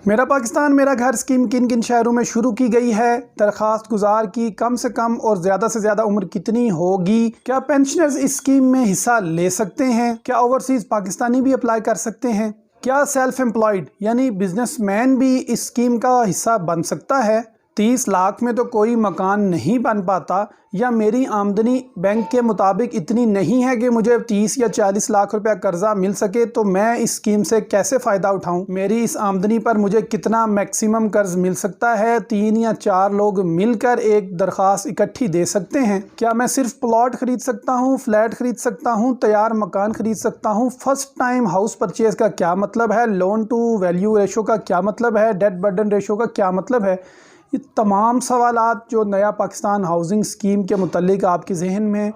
मेरा पाकिस्तान मेरा घर स्कीम किन किन शहरों में शुरू की गई है? दरखास्त गुजार की कम से कम और ज़्यादा से ज़्यादा उम्र कितनी होगी? क्या पेंशनर्स इस स्कीम में हिस्सा ले सकते हैं? क्या ओवरसीज़ पाकिस्तानी भी अप्लाई कर सकते हैं? क्या सेल्फ एम्प्लॉयड यानी बिजनेसमैन भी इस स्कीम का हिस्सा बन सकता है? 30 लाख में तो कोई मकान नहीं बन पाता, या मेरी आमदनी बैंक के मुताबिक इतनी नहीं है कि मुझे 30 या 40 लाख रुपया कर्जा मिल सके, तो मैं इस स्कीम से कैसे फ़ायदा उठाऊं? मेरी इस आमदनी पर मुझे कितना मैक्सिमम कर्ज मिल सकता है? 3 या 4 लोग मिलकर एक दरख्वास्त इकट्ठी दे सकते हैं। क्या मैं सिर्फ प्लॉट खरीद सकता हूँ, फ्लैट खरीद सकता हूँ, तैयार मकान खरीद सकता हूँ? फर्स्ट टाइम हाउस परचेज का क्या मतलब है? लोन टू वैल्यू रेशो का क्या मतलब है? डेट बर्डन रेशो का क्या मतलब है? ये तमाम सवालात जो नया पाकिस्तान हाउसिंग स्कीम के मुतल्लिक आपके जहन में,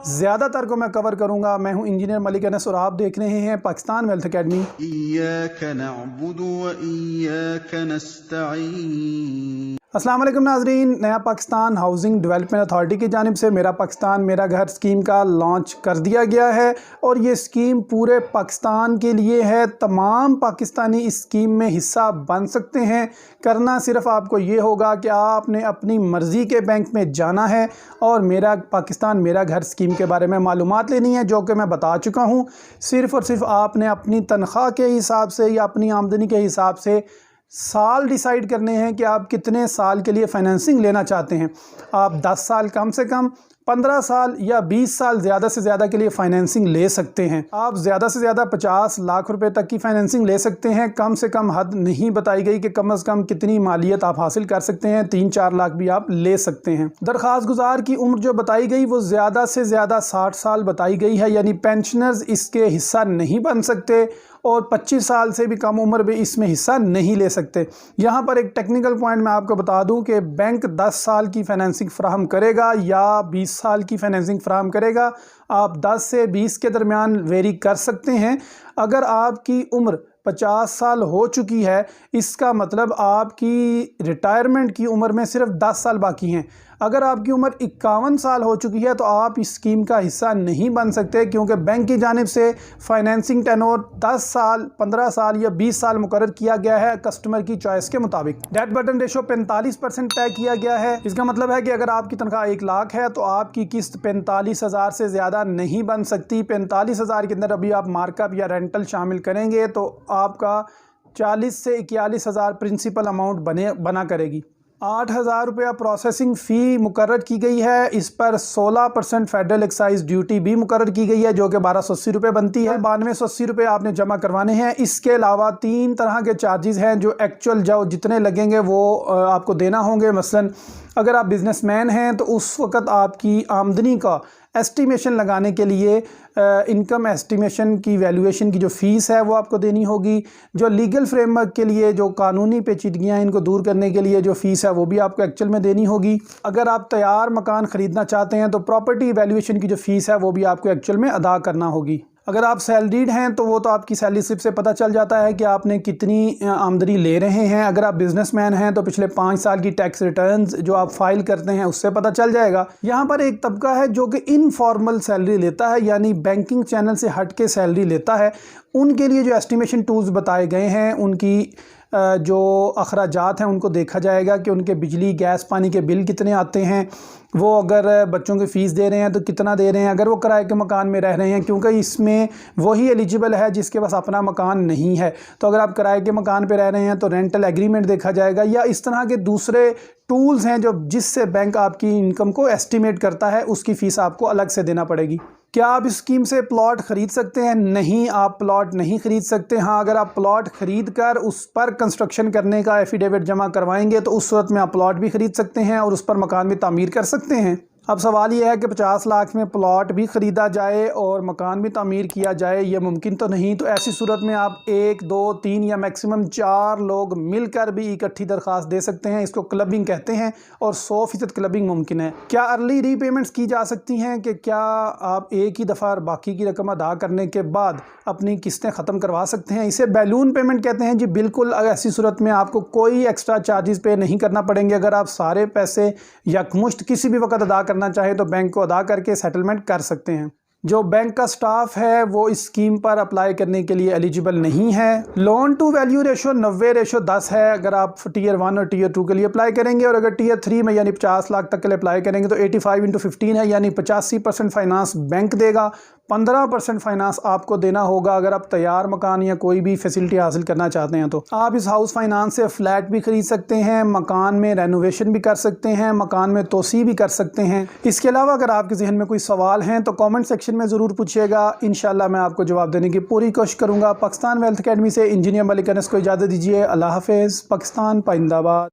ज़्यादातर को मैं कवर करूँगा। मैं हूँ इंजीनियर मलिक अनस और आप देख रहे हैं पाकिस्तान वेल्थ अकेडमी। इय्याक नअबुदु व इय्याक नस्तईन। अस्सलाम वालेकुम नाज़रीन, नया पाकिस्तान हाउसिंग डेवलपमेंट अथॉरिटी की जानिब से मेरा पाकिस्तान मेरा घर स्कीम का लॉन्च कर दिया गया है और ये स्कीम पूरे पाकिस्तान के लिए है। तमाम पाकिस्तानी इस स्कीम में हिस्सा बन सकते हैं। करना सिर्फ आपको ये होगा कि आपने अपनी मर्ज़ी के बैंक में जाना है और मेरा पाकिस्तान मेरा घर स्कीम के बारे में मालूमात लेनी है, जो कि मैं बता चुका हूँ। सिर्फ़ और सिर्फ आपने अपनी तनख्वाह के हिसाब से या अपनी आमदनी के हिसाब से साल डिसाइड करने हैं कि आप कितने साल के लिए फ़ाइनेंसिंग लेना चाहते हैं। आप 10 साल कम से कम, 15 साल या 20 साल ज़्यादा से ज़्यादा के लिए फ़ाइनेंसिंग ले सकते हैं। आप ज़्यादा से ज़्यादा 50 लाख रुपए तक की फ़ाइनेंसिंग ले सकते हैं। कम से कम हद नहीं बताई गई कि कम से कम कितनी मालियत आप हासिल कर सकते हैं। 3-4 लाख भी आप ले सकते हैं। दरख्वास्त गुजार की उम्र जो बताई गई वो ज़्यादा से ज़्यादा 60 साल बताई गई है, यानी पेंशनर्स इसके हिस्सा नहीं बन सकते और 25 साल से भी कम उम्र भी इसमें हिस्सा नहीं ले सकते। यहाँ पर एक टेक्निकल पॉइंट मैं आपको बता दूँ कि बैंक 10 साल की फ़ाइनेंसिंग फ़राहम करेगा या 20 साल की फ़ाइनेंसिंग फ़राहम करेगा। आप 10 से 20 के दरमियान वेरी कर सकते हैं। अगर आपकी उम्र 50 साल हो चुकी है, इसका मतलब आपकी रिटायरमेंट की उम्र में सिर्फ 10 साल बाकी हैं। अगर आपकी उम्र 51 साल हो चुकी है तो आप इस स्कीम का हिस्सा नहीं बन सकते, क्योंकि बैंक की जानिब से फ़ाइनेंसिंग टेन्योर 10 साल, 15 साल या 20 साल मुकर्रर किया गया है कस्टमर की चॉइस के मुताबिक। डेट बर्डन रेशो 45% तय किया गया है। इसका मतलब है कि अगर आपकी तनख्वाह 1 लाख है तो आपकी किस्त 45,000 से ज़्यादा नहीं बन सकती। 45,000 के अंदर अभी आप मार्कअप या रेंटल शामिल करेंगे तो आपका 40 से 41,000 प्रिंसिपल अमाउंट बना करेगी। 8,000 रुपया प्रोसेसिंग फ़ी मुकर्रर की गई है। इस पर 16% फेडरल एक्साइज ड्यूटी भी मुकर्रर की गई है, जो कि 1280 रुपये बनती है। 9280 रुपये आपने जमा करवाने हैं। इसके अलावा 3 तरह के चार्जेस हैं जो एक्चुअल जो जितने लगेंगे वो आपको देना होंगे। मसलन अगर आप बिजनेसमैन हैं तो उस वक़्त आपकी आमदनी का एस्टिमेशन लगाने के लिए इनकम एस्टिमेशन की वैल्यूएशन की जो फ़ीस है वो आपको देनी होगी। जो लीगल फ्रेमवर्क के लिए जो कानूनी पेचीदगियाँ हैं इनको दूर करने के लिए जो फ़ीस है वो भी आपको एक्चुअल में देनी होगी। अगर आप तैयार मकान ख़रीदना चाहते हैं तो प्रॉपर्टी वैल्यूएशन की जो फ़ीस है वो भी आपको एक्चुअल में अदा करना होगी। अगर आप सैलरीड हैं तो वो तो आपकी सैलरी स्लिप से पता चल जाता है कि आपने कितनी आमदनी ले रहे हैं। अगर आप बिजनेसमैन हैं तो पिछले 5 साल की टैक्स रिटर्न्स जो आप फाइल करते हैं उससे पता चल जाएगा। यहाँ पर एक तबका है जो कि इनफॉर्मल सैलरी लेता है, यानी बैंकिंग चैनल से हट के सैलरी लेता है। उनके लिए जो एस्टिमेशन टूल्स बताए गए हैं, उनकी जो अखराजात हैं उनको देखा जाएगा कि उनके बिजली गैस पानी के बिल कितने आते हैं। वो अगर बच्चों की फ़ीस दे रहे हैं तो कितना दे रहे हैं। अगर वो किराए के मकान में रह रहे हैं, क्योंकि इसमें वही एलिजिबल है जिसके पास अपना मकान नहीं है, तो अगर आप किराए के मकान पे रह रहे हैं तो रेंटल एग्रीमेंट देखा जाएगा। या इस तरह के दूसरे टूल्स हैं जो जिससे बैंक आपकी इनकम को एस्टिमेट करता है, उसकी फ़ीस आपको अलग से देना पड़ेगी। क्या आप इस स्कीम से प्लॉट ख़रीद सकते हैं? नहीं, आप प्लॉट नहीं ख़रीद सकते। हाँ, अगर आप प्लॉट ख़रीद कर उस पर कंस्ट्रक्शन करने का एफिडेविट जमा करवाएंगे तो उस सूरत में आप प्लॉट भी ख़रीद सकते हैं और उस पर मकान भी तामीर कर सकते हैं। अब सवाल ये है कि 50 लाख में प्लॉट भी ख़रीदा जाए और मकान भी तामीर किया जाए, ये मुमकिन तो नहीं। तो ऐसी सूरत में आप 1, 2, 3 या मैक्सिमम 4 लोग मिलकर भी इकट्ठी दरख्वास्त दे सकते हैं। इसको क्लबिंग कहते हैं और 100% क्लबिंग मुमकिन है। क्या अर्ली रीपेमेंट्स की जा सकती हैं? कि क्या आप एक ही दफ़ा बाकी की रकम अदा करने के बाद अपनी किस्तें ख़त्म करवा सकते हैं? इसे बैलून पेमेंट कहते हैं जी। बिल्कुल, ऐसी सूरत में आपको कोई एक्स्ट्रा चार्जेस पे नहीं करना पड़ेंगे। अगर आप सारे पैसे यकमुश्त किसी भी वक्त अदा करना चाहे तो बैंक को अदा करके सेटलमेंट कर सकते हैं। जो बैंक का स्टाफ है वो इस स्कीम पर अप्लाई करने के लिए एलिजिबल नहीं है। लोन टू वैल्यू रेशो 90:10 है अगर आप टीयर 1 और टीयर 2 के लिए अप्लाई करेंगे, और अगर टीयर 3 में यानी 50 लाख तक के लिए अप्लाई करेंगे तो 85x15 है, यानी 85% फाइनेंस बैंक देगा, 15% फाइनेंस आपको देना होगा अगर आप तैयार मकान या कोई भी फैसिलिटी हासिल करना चाहते हैं। तो आप इस हाउस फाइनेंस से फ्लैट भी खरीद सकते हैं, मकान में रेनोवेशन भी कर सकते हैं, मकान में तोसी भी कर सकते हैं। इसके अलावा अगर आपके जहन में कोई सवाल हैं तो कमेंट सेक्शन में ज़रूर पूछिएगा, इंशाल्लाह मैं आपको जवाब देने की पूरी कोशिश करूँगा। पाकिस्तान वेल्थ अकेडमी से इंजीनियर मलिक अनस को इजाज़त दीजिए। अल्लाह हाफिज़। पाकिस्तान पाइंदाबाद।